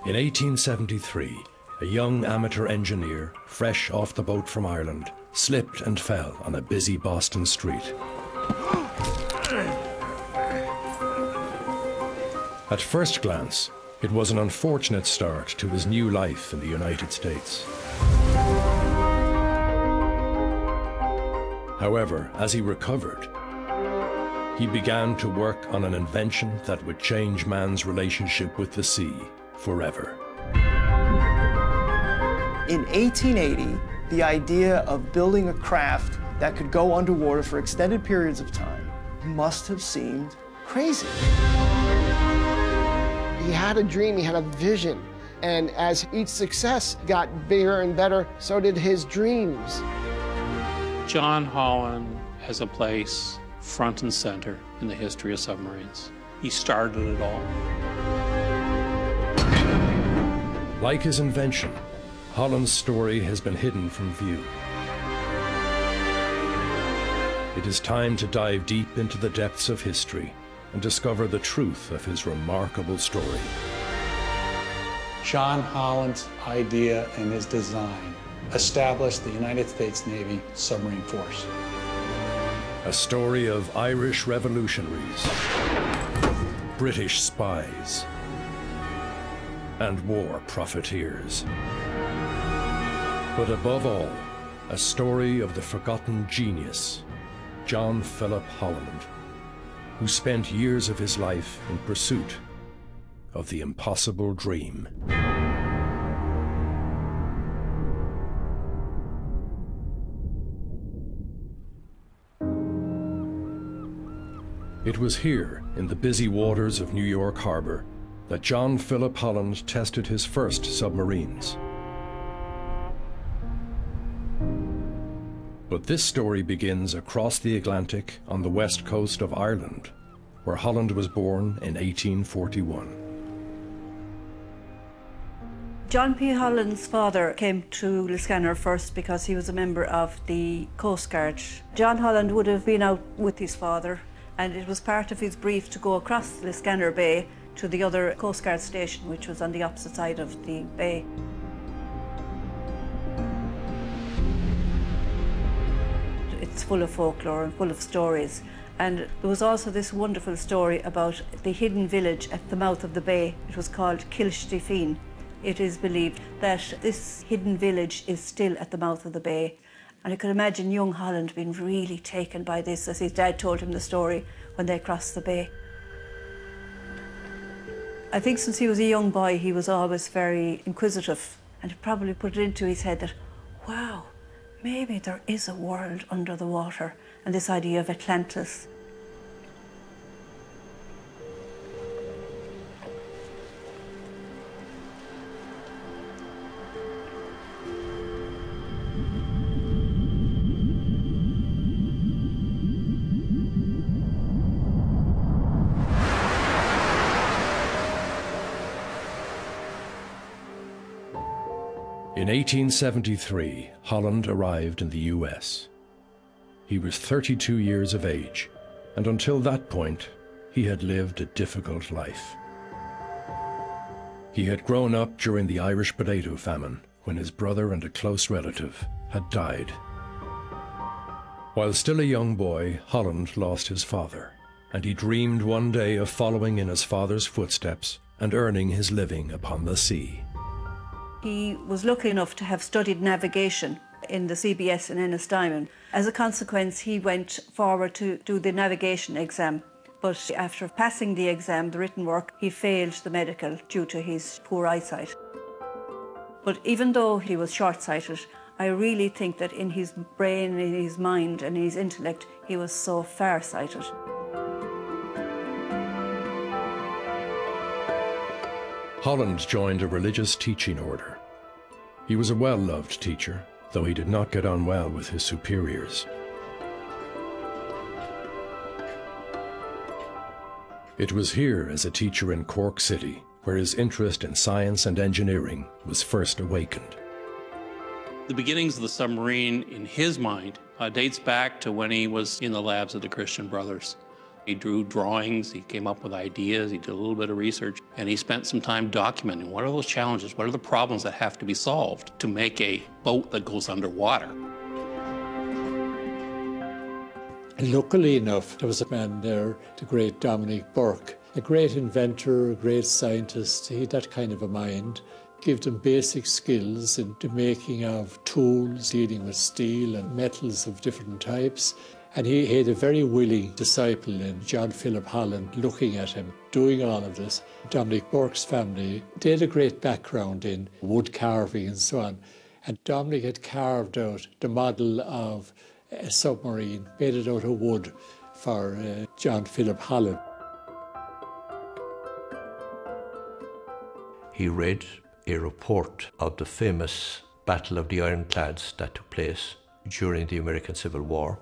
In 1873, a young amateur engineer, fresh off the boat from Ireland, slipped and fell on a busy Boston street. At first glance, it was an unfortunate start to his new life in the United States. However, as he recovered, he began to work on an invention that would change man's relationship with the sea forever. In 1880, the idea of building a craft that could go underwater for extended periods of time must have seemed crazy. He had a dream, he had a vision, and as each success got bigger and better, so did his dreams. John Holland has a place front and center in the history of submarines. He started it all. Like his invention, Holland's story has been hidden from view. It is time to dive deep into the depths of history and discover the truth of his remarkable story. John Holland's idea and his design established the United States Navy submarine force. A story of Irish revolutionaries, British spies, and war profiteers. But above all, a story of the forgotten genius, John Philip Holland, who spent years of his life in pursuit of the impossible dream. It was here, in the busy waters of New York Harbor, that John Philip Holland tested his first submarines. But this story begins across the Atlantic on the west coast of Ireland, where Holland was born in 1841. John P. Holland's father came to Liscannor first because he was a member of the Coast Guard. John Holland would have been out with his father, and it was part of his brief to go across Liscannor Bay to the other Coast Guard station, which was on the opposite side of the bay. It's full of folklore and full of stories. And there was also this wonderful story about the hidden village at the mouth of the bay. It was called Kilshtefin. It is believed that this hidden village is still at the mouth of the bay. And I could imagine young Holland being really taken by this as his dad told him the story when they crossed the bay. I think since he was a young boy, he was always very inquisitive, and it probably put it into his head that, wow, maybe there is a world under the water, and this idea of Atlantis. In 1873, Holland arrived in the US. He was 32 years of age, and until that point, he had lived a difficult life. He had grown up during the Irish potato famine, when his brother and a close relative had died. While still a young boy, Holland lost his father, and he dreamed one day of following in his father's footsteps and earning his living upon the sea. He was lucky enough to have studied navigation in the CBS in Ennistimon. As a consequence, he went forward to do the navigation exam. But after passing the exam, the written work, he failed the medical due to his poor eyesight. But even though he was short-sighted, I really think that in his brain, in his mind and his intellect, he was so far-sighted. Holland joined a religious teaching order. He was a well-loved teacher, though he did not get on well with his superiors. It was here as a teacher in Cork City where his interest in science and engineering was first awakened. The beginnings of the submarine, in his mind, dates back to when he was in the labs of the Christian Brothers. He drew drawings, he came up with ideas, he did a little bit of research, and he spent some time documenting what are those challenges, what are the problems that have to be solved to make a boat that goes underwater. And luckily enough, there was a man there, the great Dominic Burke, a great inventor, a great scientist. He had that kind of a mind. Give them basic skills in the making of tools, dealing with steel and metals of different types. And he had a very willing disciple in John Philip Holland looking at him, doing all of this. Dominic Burke's family, they had a great background in wood carving and so on. And Dominic had carved out the model of a submarine, made it out of wood for John Philip Holland. He read a report of the famous Battle of the Ironclads that took place during the American Civil War,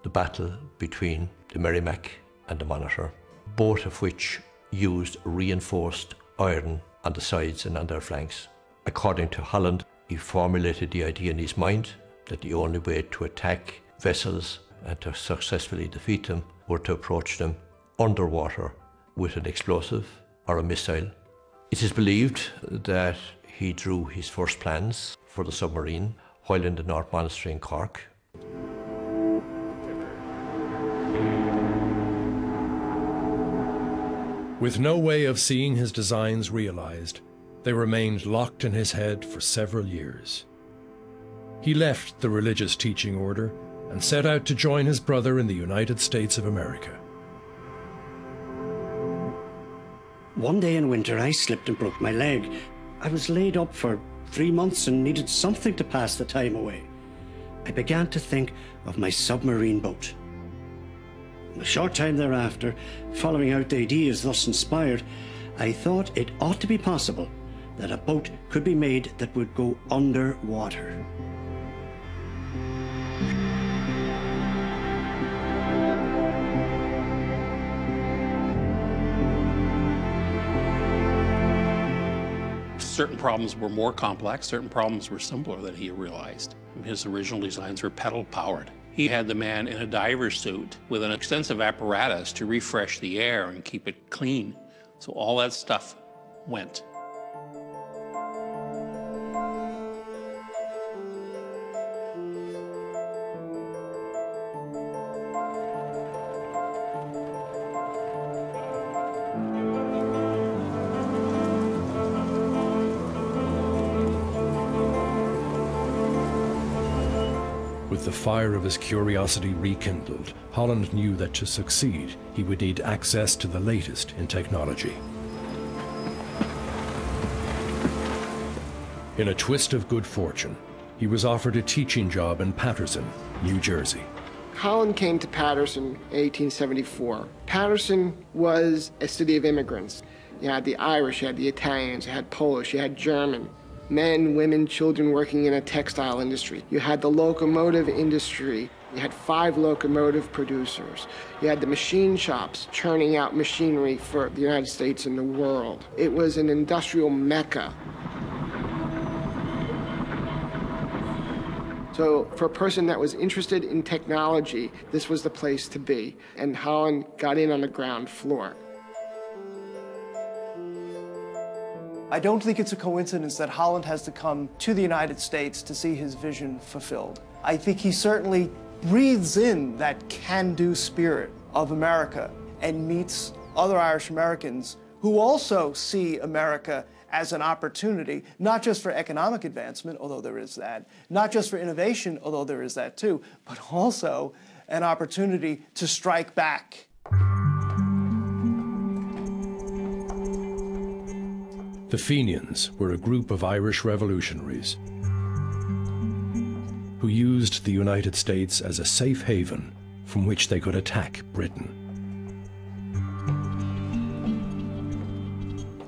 the battle between the Merrimac and the Monitor, both of which used reinforced iron on the sides and on their flanks. According to Holland, he formulated the idea in his mind that the only way to attack vessels and to successfully defeat them were to approach them underwater with an explosive or a missile. It is believed that he drew his first plans for the submarine while in the North Monastery in Cork. With no way of seeing his designs realized, they remained locked in his head for several years. He left the religious teaching order and set out to join his brother in the United States of America. One day in winter, I slipped and broke my leg. I was laid up for 3 months and needed something to pass the time away. I began to think of my submarine boat. A short time thereafter, following out the ideas thus inspired, I thought it ought to be possible that a boat could be made that would go underwater. Certain problems were more complex, certain problems were simpler than he realized. His original designs were pedal-powered. He had the man in a diver's suit with an extensive apparatus to refresh the air and keep it clean. So all that stuff went. With the fire of his curiosity rekindled, Holland knew that to succeed, he would need access to the latest in technology. In a twist of good fortune, he was offered a teaching job in Paterson, New Jersey. Holland came to Paterson in 1874. Paterson was a city of immigrants. You had the Irish, you had the Italians, you had Polish, you had German. Men, women, children working in a textile industry. You had the locomotive industry. You had 5 locomotive producers. You had the machine shops churning out machinery for the United States and the world. It was an industrial mecca. So for a person that was interested in technology, this was the place to be. And Holland got in on the ground floor. I don't think it's a coincidence that Holland has to come to the United States to see his vision fulfilled. I think he certainly breathes in that can-do spirit of America and meets other Irish Americans who also see America as an opportunity, not just for economic advancement, although there is that, not just for innovation, although there is that too, but also an opportunity to strike back. The Fenians were a group of Irish revolutionaries who used the United States as a safe haven from which they could attack Britain.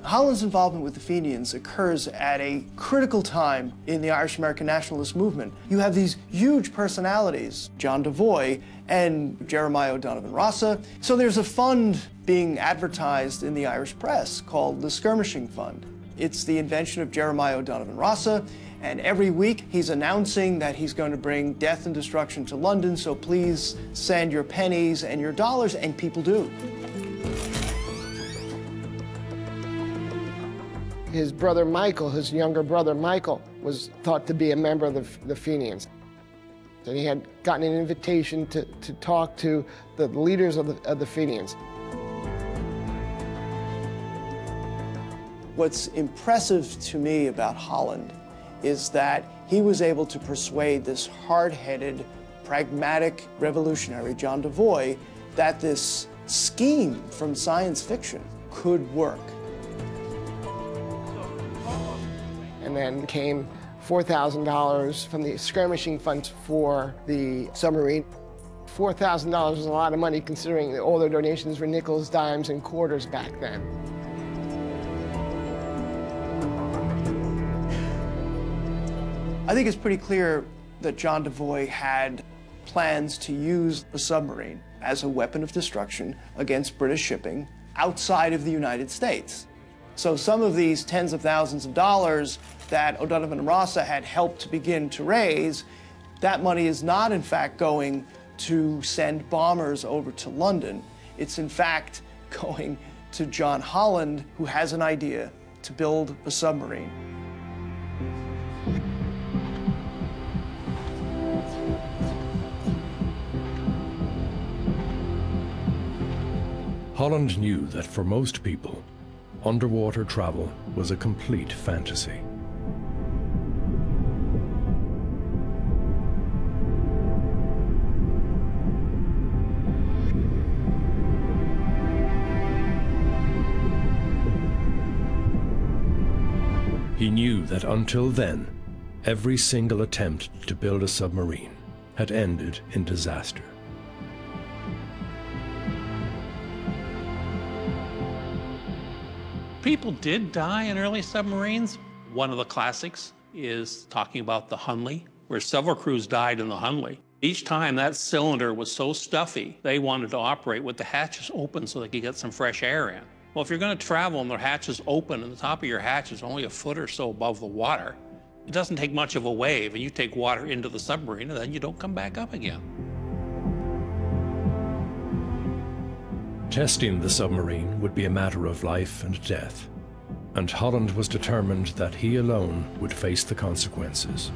Holland's involvement with the Fenians occurs at a critical time in the Irish-American nationalist movement. You have these huge personalities, John Devoy and Jeremiah O'Donovan Rossa. So there's a fund being advertised in the Irish press called the Skirmishing Fund. It's the invention of Jeremiah O'Donovan Rossa, And every week he's announcing that he's going to bring death and destruction to London, so please send your pennies and your dollars, and people do. His brother Michael, his younger brother Michael, was thought to be a member of the Fenians. And he had gotten an invitation to talk to the leaders of the Fenians. What's impressive to me about Holland is that he was able to persuade this hard-headed, pragmatic revolutionary, John Devoy, that this scheme from science fiction could work. And then came $4,000 from the skirmishing funds for the submarine. $4,000 was a lot of money considering that all their donations were nickels, dimes, and quarters back then. I think it's pretty clear that John Devoy had plans to use a submarine as a weapon of destruction against British shipping outside of the United States. So some of these tens of thousands of dollars that O'Donovan and Rossa had helped to begin to raise, that money is not in fact going to send bombers over to London. It's in fact going to John Holland, who has an idea to build a submarine. Holland knew that for most people, underwater travel was a complete fantasy. He knew that until then, every single attempt to build a submarine had ended in disaster. People did die in early submarines. One of the classics is talking about the Hunley, where several crews died in the Hunley. Each time that cylinder was so stuffy, they wanted to operate with the hatches open so they could get some fresh air in. Well, if you're going to travel and the hatch is open and the top of your hatch is only a foot or so above the water, it doesn't take much of a wave, and you take water into the submarine and then you don't come back up again. Testing the submarine would be a matter of life and death, and Holland was determined that he alone would face the consequences.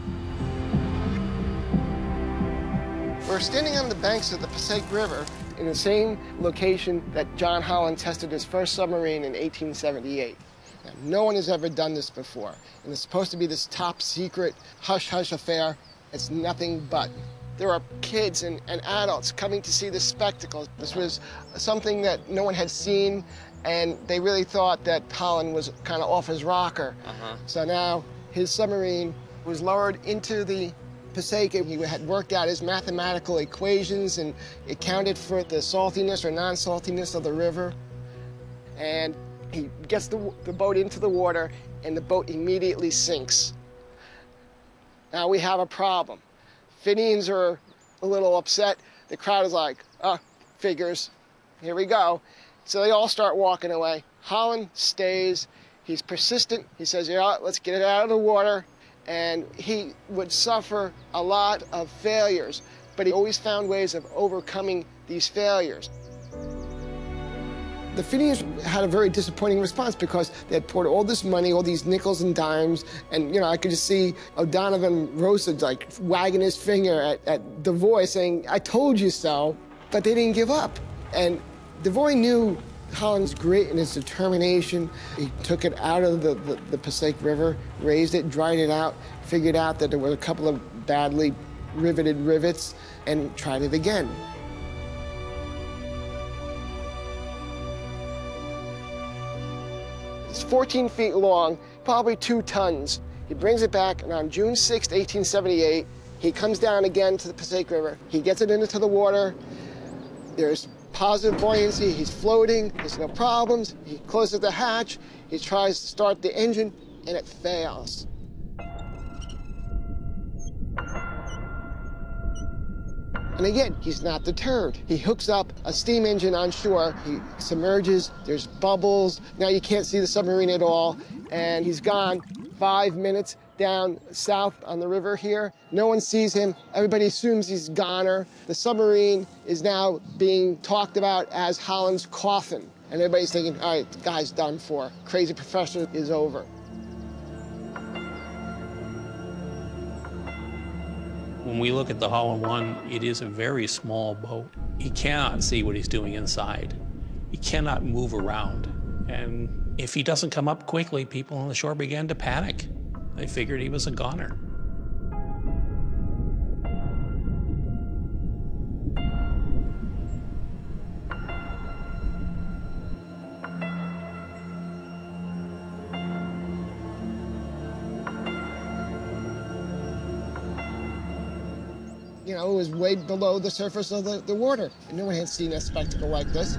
We're standing on the banks of the Passaic River in the same location that John Holland tested his first submarine in 1878. Now, no one has ever done this before, and it's supposed to be this top secret, hush-hush affair. It's nothing but. There are kids and adults coming to see this spectacle. This was something that no one had seen, and they really thought that Holland was kind of off his rocker. So now his submarine was lowered into the Passaic. He had worked out his mathematical equations and accounted for the saltiness or non-saltiness of the river. And he gets the boat into the water, and the boat immediately sinks. Now we have a problem. Fenians are a little upset. The crowd is like, oh, figures, here we go. So they all start walking away. Holland stays. He's persistent. He says, yeah, let's get it out of the water. And he would suffer a lot of failures, but he always found ways of overcoming these failures. The Fenians had a very disappointing response because they had poured all this money, all these nickels and dimes, and, you know, I could just see O'Donovan Rossa, like, wagging his finger at Devoy saying, I told you so, but they didn't give up. And Devoy knew Holland's grit and his determination. He took it out of the Passaic River, raised it, dried it out, figured out that there were a couple of badly riveted rivets, and tried it again. It's 14 feet long, probably 2 tons. He brings it back, and on June 6, 1878, he comes down again to the Passaic River. He gets it into the water. There's positive buoyancy. He's floating. There's no problems. He closes the hatch. He tries to start the engine, and it fails. And again, he's not deterred. He hooks up a steam engine on shore. He submerges. There's bubbles. Now you can't see the submarine at all. And he's gone. 5 minutes, down south on the river here. No one sees him. Everybody assumes he's a goner. The submarine is now being talked about as Holland's coffin. And everybody's thinking, all right, the guy's done for. Crazy professor is over. When we look at the Holland 1, it is a very small boat. He cannot see what he's doing inside. He cannot move around. And if he doesn't come up quickly, people on the shore began to panic. They figured he was a goner. You know, it was way below the surface of the water. And no one had seen a spectacle like this.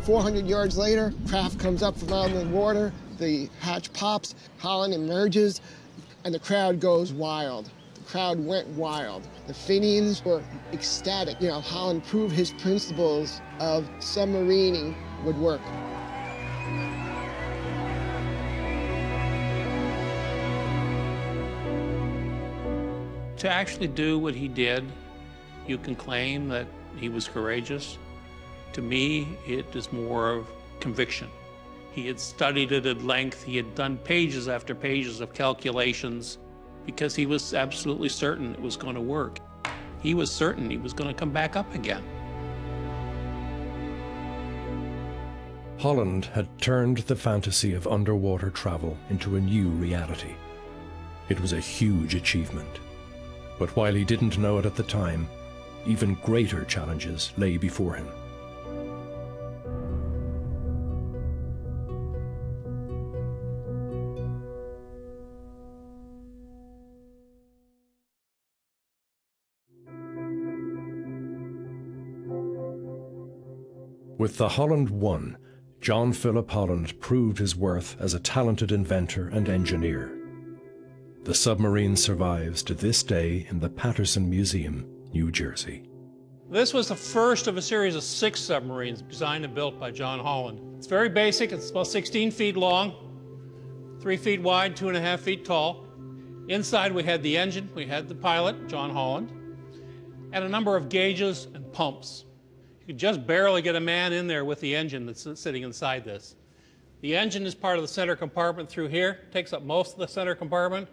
"400 yards later, craft comes up from out of the water, the hatch pops, Holland emerges, and the crowd goes wild. The crowd went wild. The Fenians were ecstatic. You know, Holland proved his principles of submarining would work. To actually do what he did, you can claim that he was courageous. To me, it is more of conviction. He had studied it at length. He had done pages after pages of calculations because he was absolutely certain it was going to work. He was certain he was going to come back up again. Holland had turned the fantasy of underwater travel into a new reality. It was a huge achievement. But while he didn't know it at the time, even greater challenges lay before him. With the Holland 1, John Philip Holland proved his worth as a talented inventor and engineer. The submarine survives to this day in the Patterson Museum, New Jersey. This was the first of a series of 6 submarines designed and built by John Holland. It's very basic. It's about 16 feet long, 3 feet wide, 2.5 feet tall. Inside we had the engine, we had the pilot, John Holland, and a number of gauges and pumps. You could just barely get a man in there with the engine that's sitting inside this. The engine is part of the center compartment through here, takes up most of the center compartment.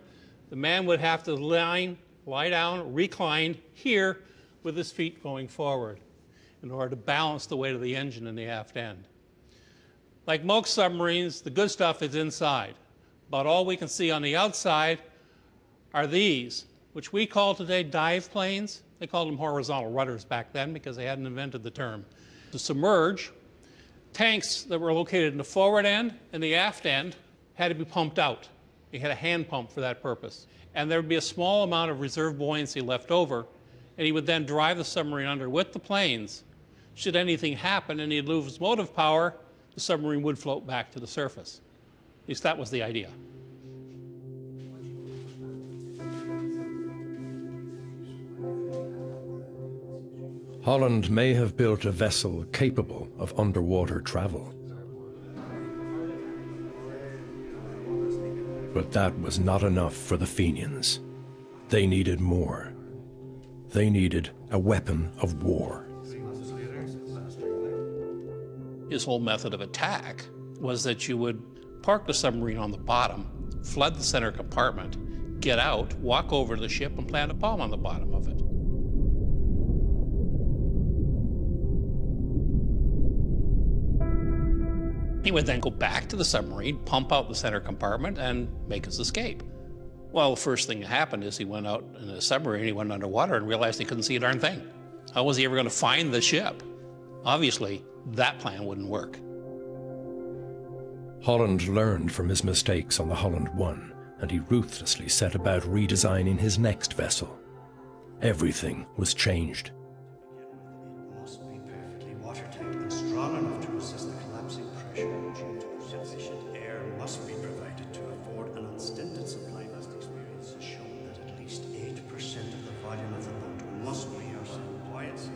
The man would have to lie down, reclined here with his feet going forward in order to balance the weight of the engine in the aft end. Like most submarines, the good stuff is inside. About all we can see on the outside are these, which we call today dive planes. They called them horizontal rudders back then because they hadn't invented the term. To submerge, tanks that were located in the forward end and the aft end had to be pumped out. You had a hand pump for that purpose. And there would be a small amount of reserve buoyancy left over, and he would then drive the submarine under with the planes. Should anything happen and he'd lose motive power, the submarine would float back to the surface. At least that was the idea. Holland may have built a vessel capable of underwater travel. But that was not enough for the Fenians. They needed more. They needed a weapon of war. His whole method of attack was that you would park the submarine on the bottom, flood the center compartment, get out, walk over to the ship, and plant a bomb on the bottom of it. He would then go back to the submarine, pump out the center compartment, and make his escape. Well, the first thing that happened is he went out in the submarine, he went underwater and realized he couldn't see a darn thing. How was he ever going to find the ship? Obviously, that plan wouldn't work. Holland learned from his mistakes on the Holland 1, and he ruthlessly set about redesigning his next vessel. Everything was changed. It must be perfectly watertight and strong enough to resist the collapsing pressure. Sufficient air must be provided to afford an unstinted supply. Past experience has shown that at least 8% of the volume of the boat must be buoyancy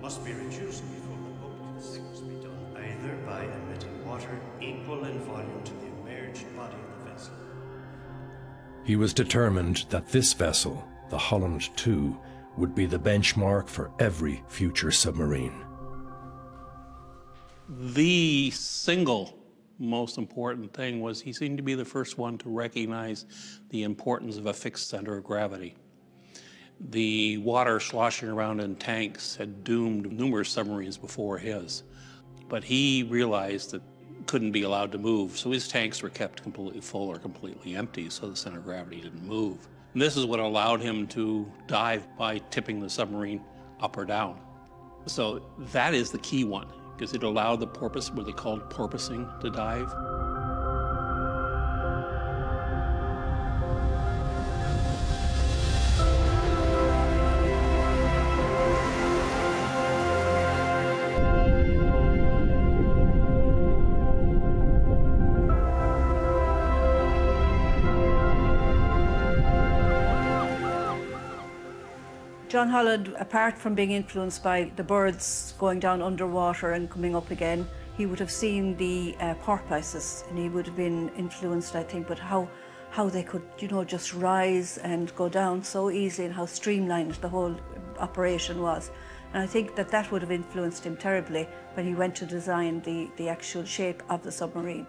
must be reduced before the boat can sink. Must be done either water equal in volume to the emerged body of the vessel. He was determined that this vessel, the Holland II, would be the benchmark for every future submarine. The single most important thing was he seemed to be the first one to recognize the importance of a fixed center of gravity. The water sloshing around in tanks had doomed numerous submarines before his, but he realized that couldn't be allowed to move, so his tanks were kept completely full or completely empty so the center of gravity didn't move. And this is what allowed him to dive by tipping the submarine up or down. So that is the key one, because it allowed the porpoise, what they called porpoising, to dive. John Holland, apart from being influenced by the birds going down underwater and coming up again, he would have seen the porpoises, and he would have been influenced, I think, but how they could, you know, just rise and go down so easily, and how streamlined the whole operation was. And I think that that would have influenced him terribly when he went to design the actual shape of the submarine.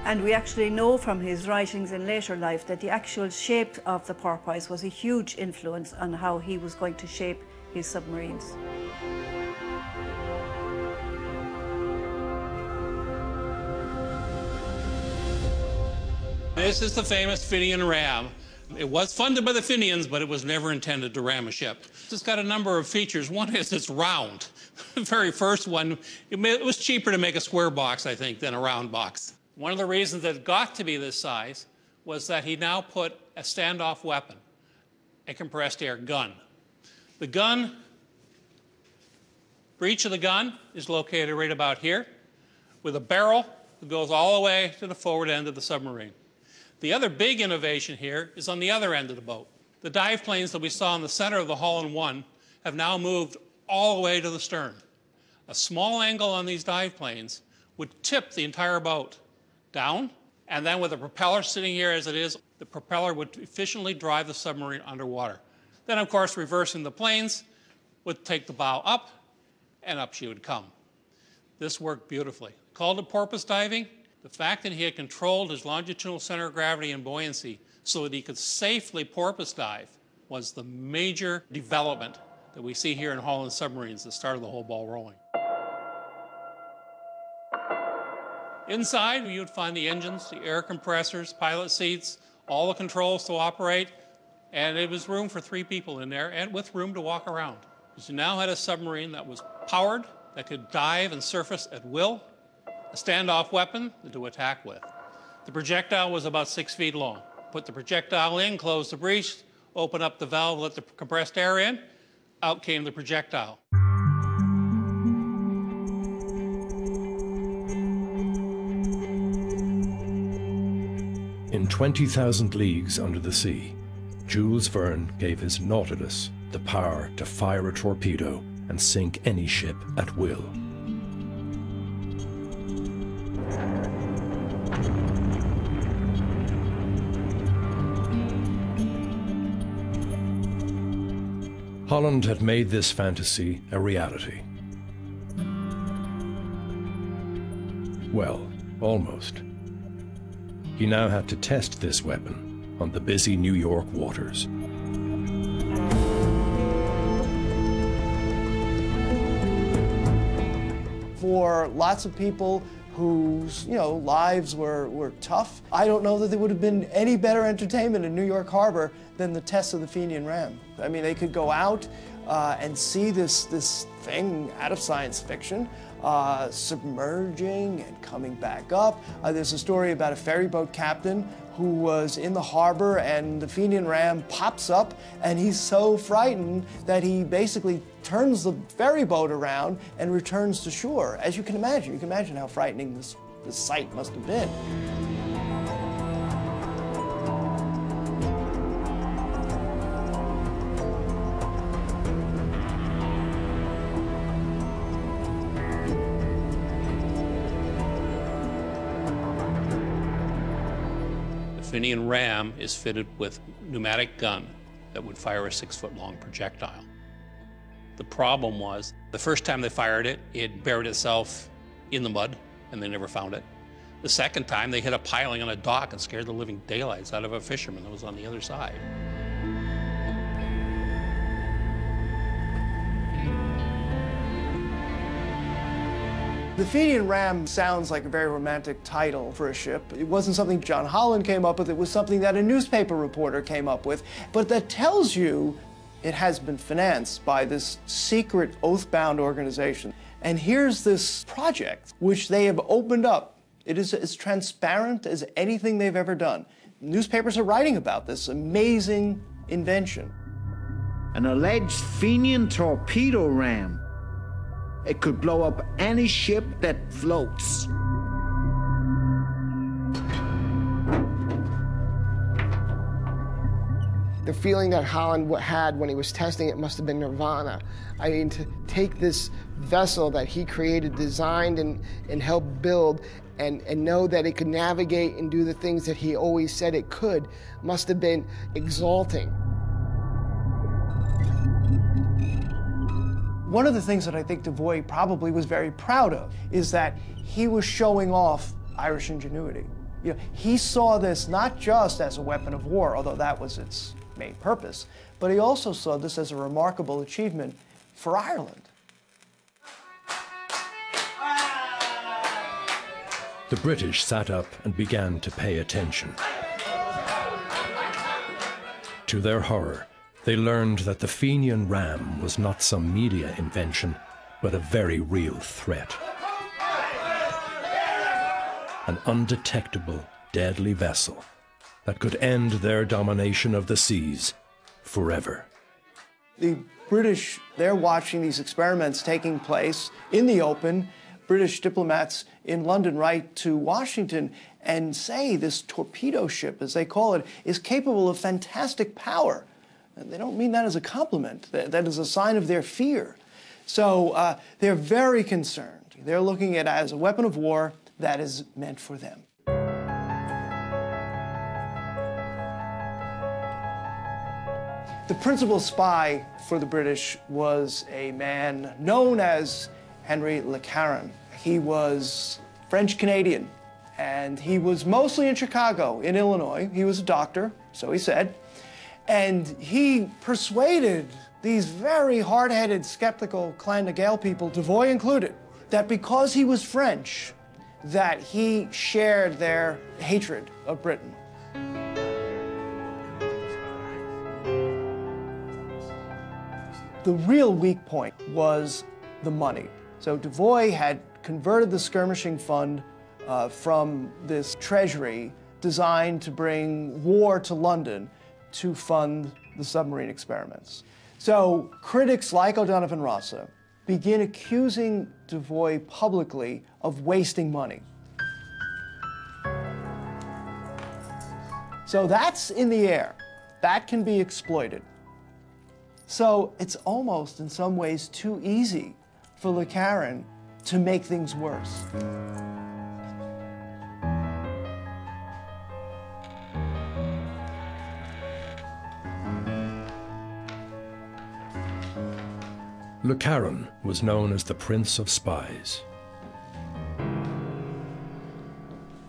And we actually know from his writings in later life that the actual shape of the porpoise was a huge influence on how he was going to shape his submarines. This is the famous Finian ram. It was funded by the Finians, but it was never intended to ram a ship. It's got a number of features. One is it's round. The very first one, it was cheaper to make a square box, I think, than a round box. One of the reasons that it got to be this size was that he now put a standoff weapon, a compressed air gun. The gun, breech of the gun is located right about here, with a barrel that goes all the way to the forward end of the submarine. The other big innovation here is on the other end of the boat. The dive planes that we saw in the center of the Holland I have now moved all the way to the stern. A small angle on these dive planes would tip the entire boat down, and then with the propeller sitting here as it is, the propeller would efficiently drive the submarine underwater. Then, of course, reversing the planes would take the bow up, and up she would come. This worked beautifully. Called it porpoise diving, the fact that he had controlled his longitudinal center of gravity and buoyancy so that he could safely porpoise dive was the major development that we see here in Holland submarines that started the whole ball rolling. Inside, you would find the engines, the air compressors, pilot seats, all the controls to operate, and it was room for 3 people in there, and with room to walk around. You now had a submarine that was powered, that could dive and surface at will, a standoff weapon to attack with. The projectile was about 6 feet long. Put the projectile in, close the breech, open up the valve, let the compressed air in, out came the projectile. In 20,000 leagues under the sea, Jules Verne gave his Nautilus the power to fire a torpedo and sink any ship at will. Holland had made this fantasy a reality. Well, almost. He now had to test this weapon on the busy New York waters. For lots of people whose, lives were tough, I don't know that there would have been any better entertainment in New York Harbor than the test of the Fenian Ram. I mean, they could go out and see this thing out of science fiction, submerging and coming back up. There's a story about a ferry boat captain who was in the harbor and the Fenian Ram pops up and he's so frightened that he basically turns the ferry boat around and returns to shore. As you can imagine how frightening this sight must have been. Fenian ram is fitted with pneumatic gun that would fire a 6-foot-long projectile. The problem was, the first time they fired it, it buried itself in the mud, and they never found it. The second time, they hit a piling on a dock and scared the living daylights out of a fisherman that was on the other side. The Fenian ram sounds like a very romantic title for a ship. It wasn't something John Holland came up with, it was something that a newspaper reporter came up with. But that tells you it has been financed by this secret oath-bound organization. And here's this project which they have opened up. It is as transparent as anything they've ever done. Newspapers are writing about this amazing invention. An alleged Fenian torpedo ram. It could blow up any ship that floats. The feeling that Holland had when he was testing it must have been nirvana. I mean, to take this vessel that he created, designed, and helped build, and know that it could navigate and do the things that he always said it could, must have been exalting. One of the things that I think Devoy probably was very proud of is that he was showing off Irish ingenuity. You know, he saw this not just as a weapon of war, although that was its main purpose, but he also saw this as a remarkable achievement for Ireland. The British sat up and began to pay attention. To their horror, they learned that the Fenian ram was not some media invention, but a very real threat. An undetectable, deadly vessel that could end their domination of the seas forever. The British, they're watching these experiments taking place in the open. British diplomats in London write to Washington and say this torpedo ship, as they call it, is capable of fantastic power. And they don't mean that as a compliment. That is a sign of their fear. So they're very concerned. They're looking at it as a weapon of war that is meant for them. The principal spy for the British was a man known as Henry Le Caron. He was French-Canadian, and he was mostly in Chicago, in Illinois. He was a doctor, so he said. And he persuaded these very hard-headed, skeptical Clan na Gael people, Devoy included, that because he was French, that he shared their hatred of Britain. The real weak point was the money. So Devoy had converted the skirmishing fund from this treasury designed to bring war to London to fund the submarine experiments. So critics like O'Donovan Rossa begin accusing Devoy publicly of wasting money. So that's in the air. That can be exploited. So it's almost, in some ways, too easy for Le Caron to make things worse. Le Caron was known as the Prince of Spies.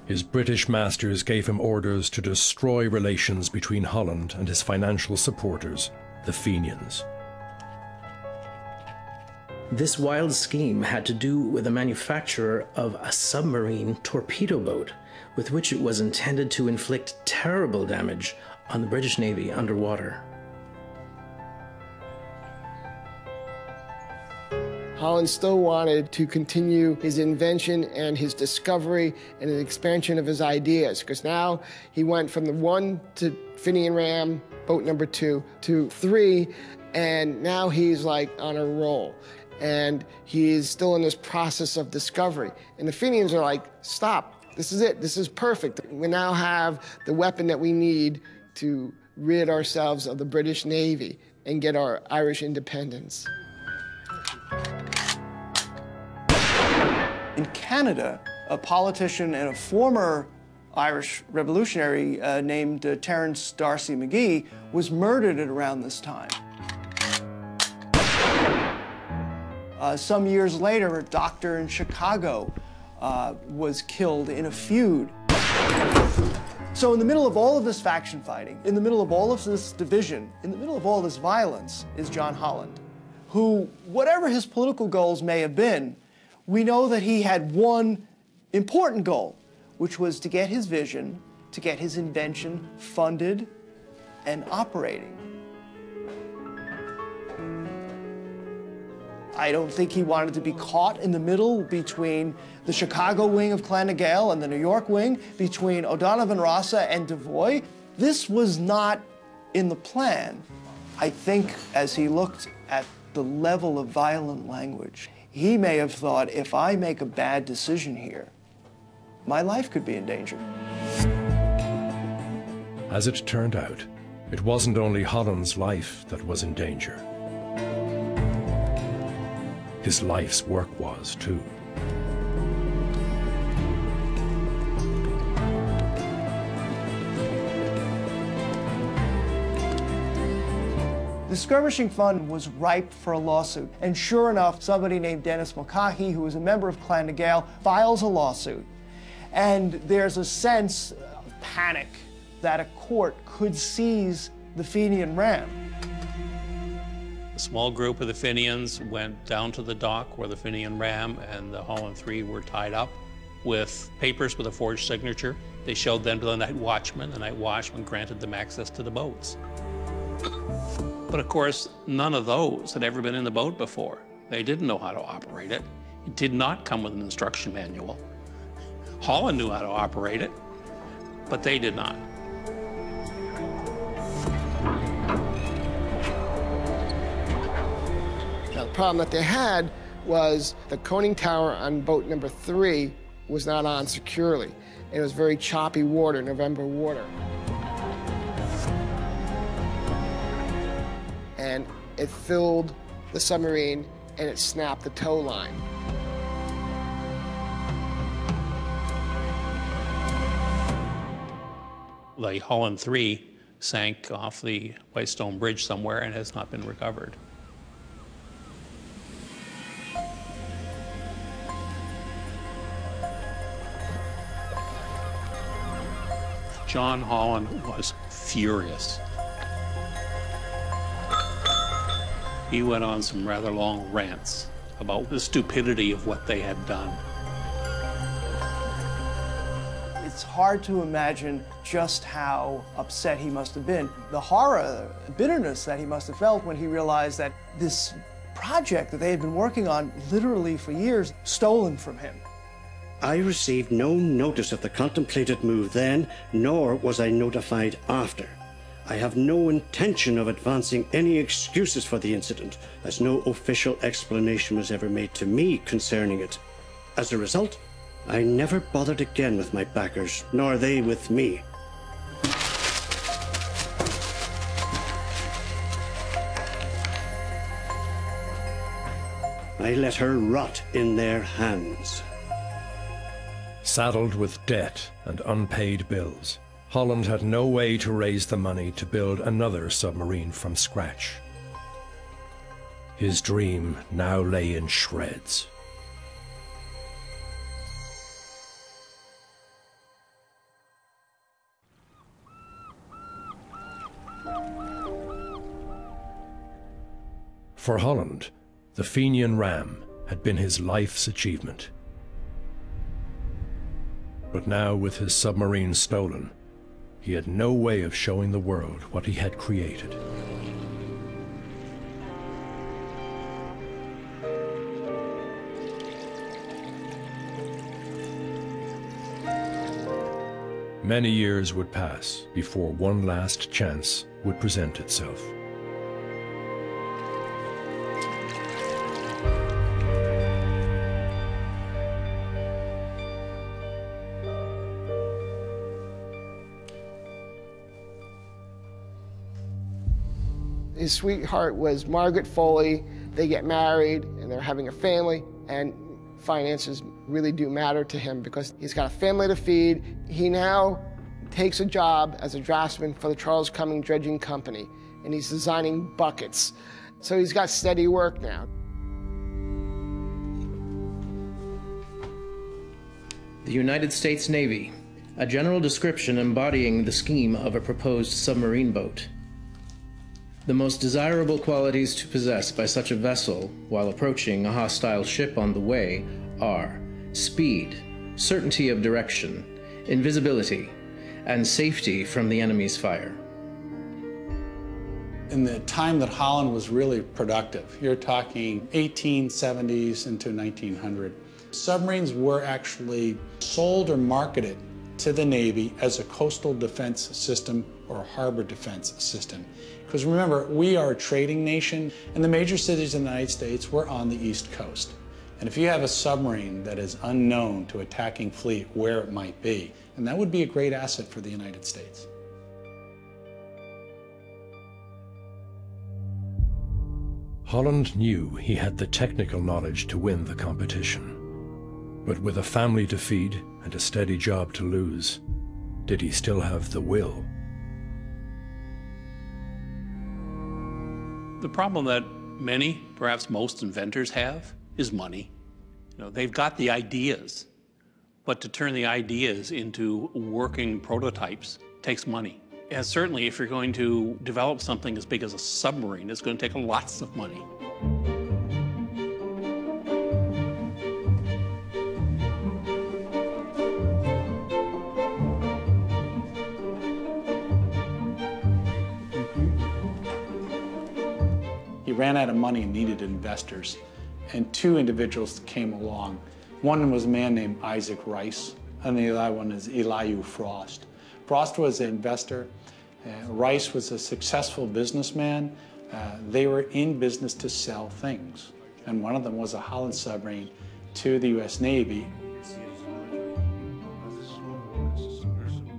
His British masters gave him orders to destroy relations between Holland and his financial supporters, the Fenians. This wild scheme had to do with the manufacture of a submarine torpedo boat, with which it was intended to inflict terrible damage on the British Navy underwater. Holland still wanted to continue his invention and his discovery and the expansion of his ideas, because now he went from the 1 to Fenian ram, boat number 2, to 3, and now he's like on a roll. And he is still in this process of discovery. And the Fenians are like, stop, this is it, this is perfect. We now have the weapon that we need to rid ourselves of the British Navy and get our Irish independence. In Canada, a politician and a former Irish revolutionary named Terence D'Arcy McGee was murdered at around this time. Some years later, a doctor in Chicago was killed in a feud. So in the middle of all of this faction fighting, in the middle of all of this division, in the middle of all this violence is John Holland, who, whatever his political goals may have been, we know that he had one important goal, which was to get his vision, to get his invention funded and operating. I don't think he wanted to be caught in the middle between the Chicago wing of Clan na Gael and the New York wing, between O'Donovan Rossa and Devoy. This was not in the plan. I think as he looked at the level of violent language, he may have thought, if I make a bad decision here, my life could be in danger. As it turned out, it wasn't only Holland's life that was in danger. His life's work was, too. The skirmishing fund was ripe for a lawsuit, and sure enough, somebody named Dennis Mulcahy, who was a member of Clan na Gael, files a lawsuit. And there's a sense of panic that a court could seize the Fenian ram. A small group of the Fenians went down to the dock where the Fenian ram and the Holland III were tied up with papers with a forged signature. They showed them to the night watchman. The night watchman granted them access to the boats. But of course, none of those had ever been in the boat before. They didn't know how to operate it. It did not come with an instruction manual. Holland knew how to operate it, but they did not. Now, the problem that they had was the conning tower on boat number 3 was not on securely. It was very choppy water, November water. And it filled the submarine and it snapped the tow line. The Holland III sank off the Whitestone Bridge somewhere and has not been recovered. John Holland was furious. He went on some rather long rants about the stupidity of what they had done. It's hard to imagine just how upset he must have been. The horror, the bitterness that he must have felt when he realized that this project that they had been working on literally for years, stolen from him. I received no notice of the contemplated move then, nor was I notified after. I have no intention of advancing any excuses for the incident, as no official explanation was ever made to me concerning it. As a result, I never bothered again with my backers, nor they with me. I let her rot in their hands. Saddled with debt and unpaid bills, Holland had no way to raise the money to build another submarine from scratch. His dream now lay in shreds. For Holland, the Fenian ram had been his life's achievement. But now, with his submarine stolen, he had no way of showing the world what he had created. Many years would pass before one last chance would present itself. His sweetheart was Margaret Foley. They get married and they're having a family, and finances really do matter to him because he's got a family to feed. He now takes a job as a draftsman for the Charles Cumming Dredging Company, and he's designing buckets. So he's got steady work now. The United States Navy, a general description embodying the scheme of a proposed submarine boat. The most desirable qualities to possess by such a vessel while approaching a hostile ship on the way are speed, certainty of direction, invisibility, and safety from the enemy's fire. In the time that Holland was really productive, you're talking 1870s into 1900, submarines were actually sold or marketed to the Navy as a coastal defense system or a harbor defense system. Because remember, we are a trading nation, and the major cities in the United States were on the East Coast. And if you have a submarine that is unknown to attacking fleet where it might be, and that would be a great asset for the United States. Holland knew he had the technical knowledge to win the competition. But with a family to feed and a steady job to lose, did he still have the will? The problem that many, perhaps most inventors have is money. You know, they've got the ideas, but to turn the ideas into working prototypes takes money. And certainly if you're going to develop something as big as a submarine, it's going to take lots of money. He ran out of money and needed investors, and two individuals came along. One was a man named Isaac Rice, and the other one is Elihu Frost. Frost was an investor. Rice was a successful businessman. They were in business to sell things, and one of them was a Holland submarine to the U.S. Navy.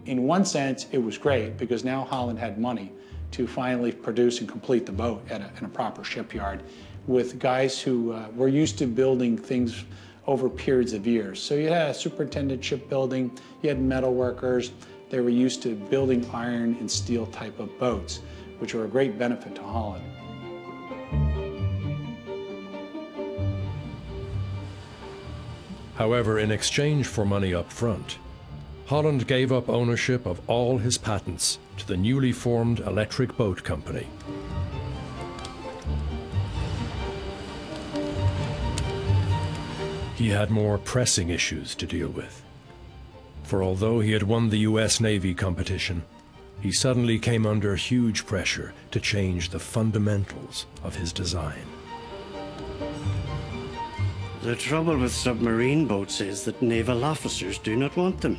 In one sense, it was great because now Holland had money to finally produce and complete the boat in a proper shipyard with guys who were used to building things over periods of years. So you had a superintendent shipbuilding, you had metal workers. They were used to building iron and steel type of boats, which were a great benefit to Holland. However, in exchange for money up front, Holland gave up ownership of all his patents to the newly formed Electric Boat Company. He had more pressing issues to deal with. For although he had won the US Navy competition, he suddenly came under huge pressure to change the fundamentals of his design. The trouble with submarine boats is that naval officers do not want them.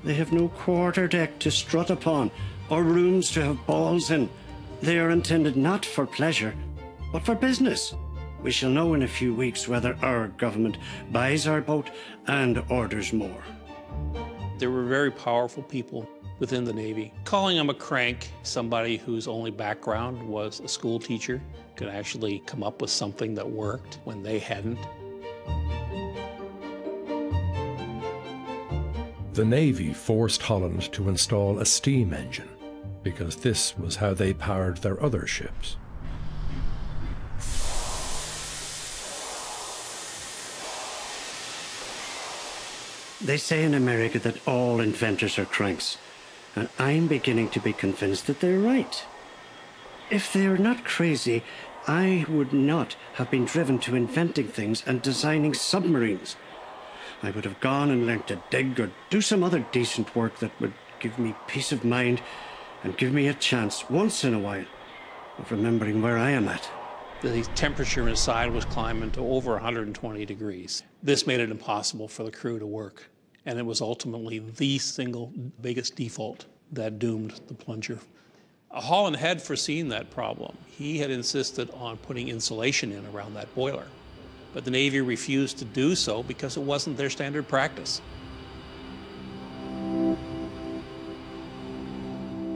They have no quarterdeck to strut upon or rooms to have balls in. They are intended not for pleasure, but for business. We shall know in a few weeks whether our government buys our boat and orders more. There were very powerful people within the Navy. Calling him a crank, somebody whose only background was a school teacher, could actually come up with something that worked when they hadn't. The Navy forced Holland to install a steam engine because this was how they powered their other ships. They say in America that all inventors are cranks, and I'm beginning to be convinced that they're right. If they're not crazy, I would not have been driven to inventing things and designing submarines. I would have gone and learned to dig or do some other decent work that would give me peace of mind and give me a chance once in a while of remembering where I am at. The temperature inside was climbing to over 120 degrees. This made it impossible for the crew to work, and it was ultimately the single biggest default that doomed the plunger. Holland had foreseen that problem. He had insisted on putting insulation in around that boiler, but the Navy refused to do so because it wasn't their standard practice.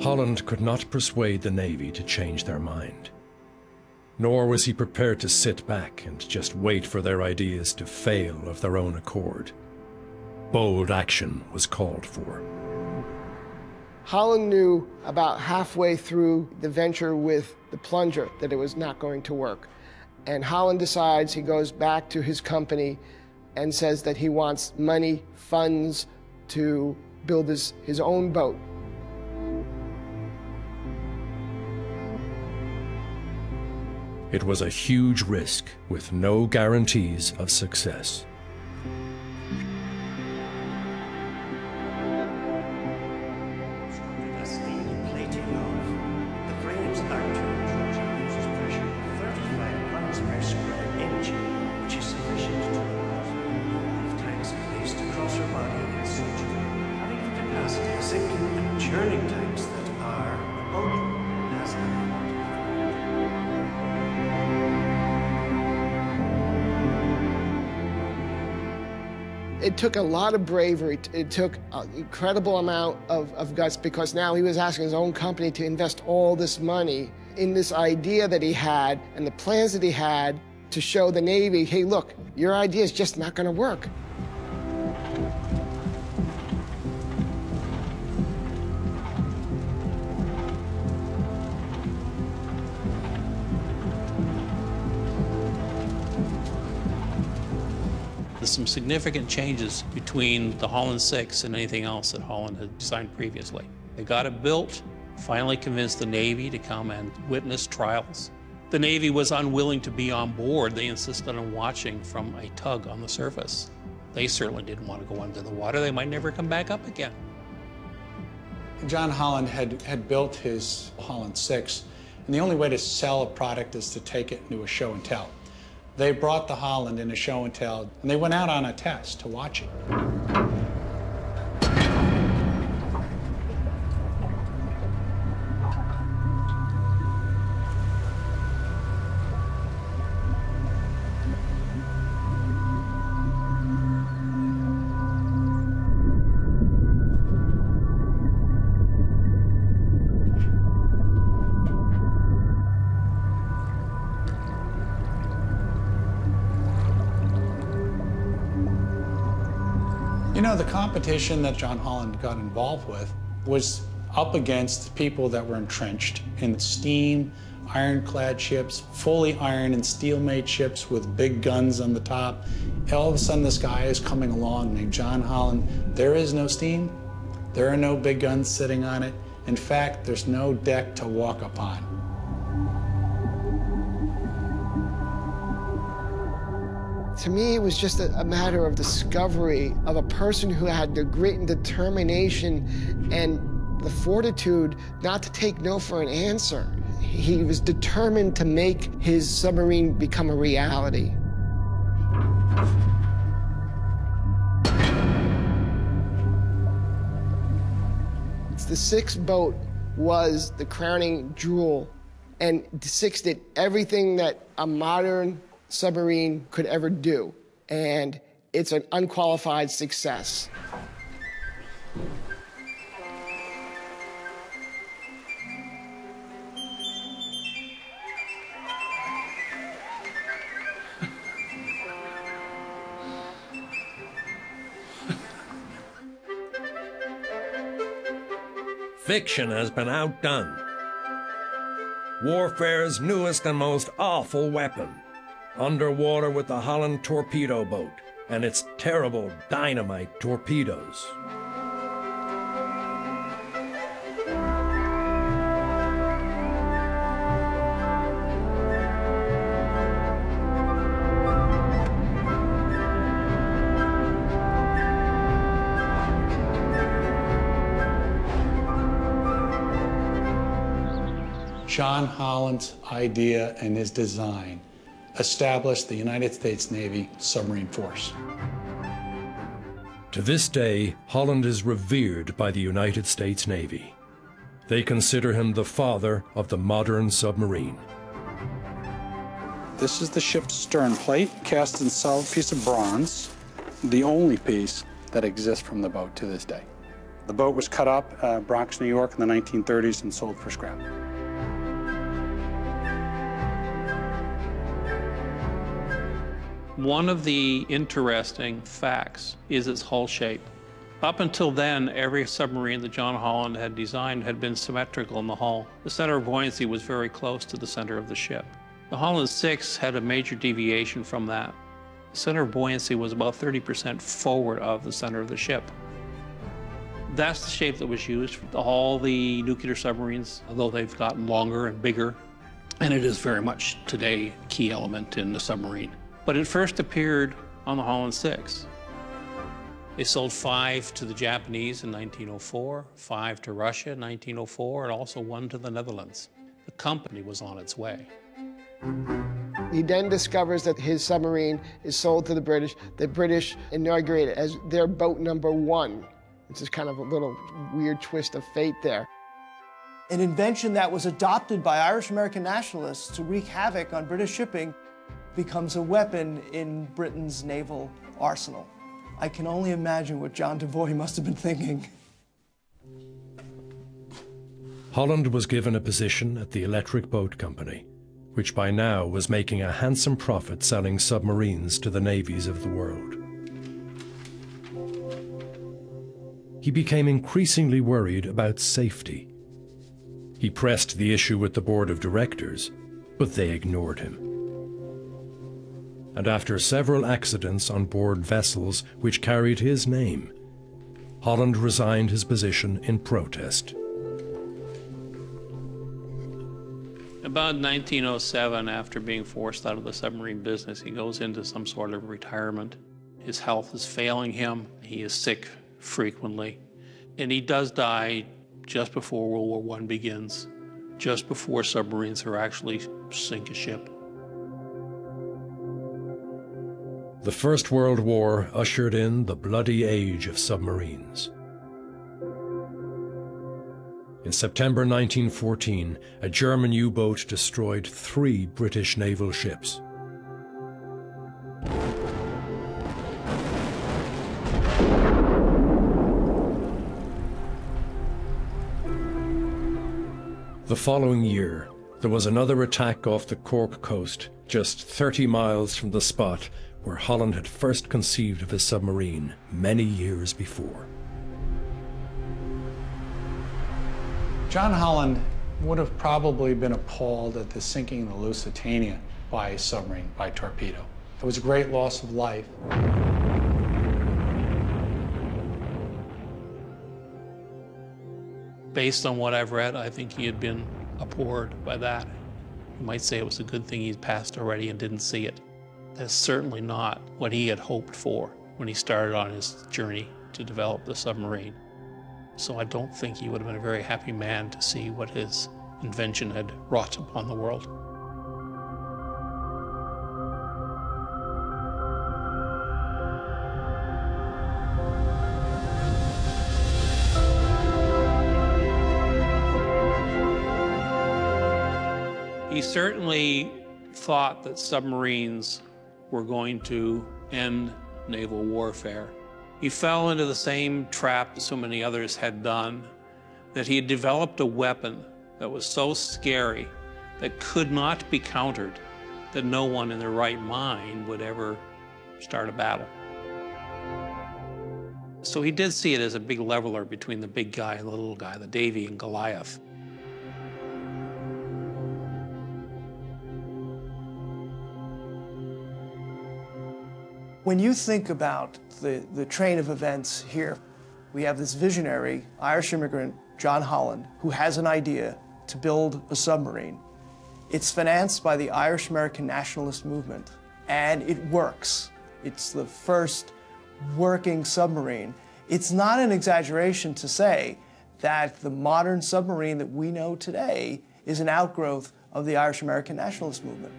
Holland could not persuade the Navy to change their mind. Nor was he prepared to sit back and just wait for their ideas to fail of their own accord. Bold action was called for. Holland knew about halfway through the venture with the plunger that it was not going to work. And Holland decides, he goes back to his company and says that he wants money, funds to build his own boat. It was a huge risk with no guarantees of success. It took a lot of bravery. It took an incredible amount of guts, because now he was asking his own company to invest all this money in this idea that he had and the plans that he had to show the Navy, hey, look, your idea is just not going to work. There's some significant changes between the Holland 6 and anything else that Holland had designed previously. They got it built, finally convinced the Navy to come and witness trials. The Navy was unwilling to be on board. They insisted on watching from a tug on the surface. They certainly didn't want to go under the water. They might never come back up again. John Holland had built his Holland 6, and the only way to sell a product is to take it into a show and tell. They brought the Holland in a show and tell, and they went out on a test to watch it. You know, the competition that John Holland got involved with was up against people that were entrenched in steam, ironclad ships, fully iron and steel-made ships with big guns on the top. All of a sudden, this guy is coming along named John Holland. There is no steam. There are no big guns sitting on it. In fact, there's no deck to walk upon. To me, it was just a matter of discovery of a person who had the grit and determination and the fortitude not to take no for an answer. He was determined to make his submarine become a reality. The 6th boat was the crowning jewel, and the 6 did everything that a modern submarine could ever do, and it's an unqualified success. Fiction has been outdone. Warfare's newest and most awful weapon. Underwater with the Holland torpedo boat and its terrible dynamite torpedoes. John Holland's idea and his design established the United States Navy submarine force. To this day, Holland is revered by the United States Navy. They consider him the father of the modern submarine. This is the ship's stern plate, cast in solid piece of bronze, the only piece that exists from the boat to this day. The boat was cut up, Bronx, New York in the 1930s and sold for scrap. One of the interesting facts is its hull shape. Up until then, every submarine that John Holland had designed had been symmetrical in the hull. The center of buoyancy was very close to the center of the ship. The Holland 6 had a major deviation from that. The center of buoyancy was about 30% forward of the center of the ship. That's the shape that was used for all the nuclear submarines, although they've gotten longer and bigger. And it is very much today a key element in the submarine. But it first appeared on the Holland 6. They sold 5 to the Japanese in 1904, 5 to Russia in 1904, and also 1 to the Netherlands. The company was on its way. He then discovers that his submarine is sold to the British. The British inaugurate it as their boat number 1. It's just kind of a little weird twist of fate there. An invention that was adopted by Irish-American nationalists to wreak havoc on British shipping becomes a weapon in Britain's naval arsenal. I can only imagine what John Devoy must have been thinking. Holland was given a position at the Electric Boat Company, which by now was making a handsome profit selling submarines to the navies of the world. He became increasingly worried about safety. He pressed the issue with the board of directors, but they ignored him. And after several accidents on board vessels which carried his name, Holland resigned his position in protest. About 1907, after being forced out of the submarine business, he goes into some sort of retirement. His health is failing him. He is sick frequently. And he does die just before World War I begins, just before submarines are actually sink a ship. The First World War ushered in the bloody age of submarines. In September 1914, a German U-boat destroyed 3 British naval ships. The following year, there was another attack off the Cork coast, just 30 miles from the spot where Holland had first conceived of his submarine many years before. John Holland would have probably been appalled at the sinking of the Lusitania by a submarine, by torpedo. It was a great loss of life. Based on what I've read, I think he had been abhorred by that. You might say it was a good thing he'd passed already and didn't see it. That's certainly not what he had hoped for when he started on his journey to develop the submarine. So I don't think he would have been a very happy man to see what his invention had wrought upon the world. He certainly thought that submarines were going to end naval warfare. He fell into the same trap that so many others had done, that he had developed a weapon that was so scary that could not be countered, that no one in their right mind would ever start a battle. So he did see it as a big leveler between the big guy and the little guy, the Davy and Goliath. When you think about the train of events here, we have this visionary Irish immigrant, John Holland, who has an idea to build a submarine. It's financed by the Irish-American nationalist movement, and it works. It's the first working submarine. It's not an exaggeration to say that the modern submarine that we know today is an outgrowth of the Irish-American nationalist movement.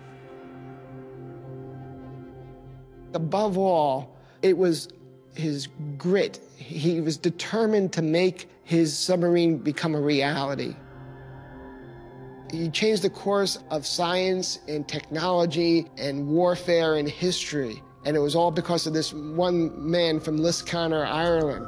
Above all, it was his grit. He was determined to make his submarine become a reality. He changed the course of science and technology and warfare and history. And it was all because of this one man from Lisconnor, Ireland.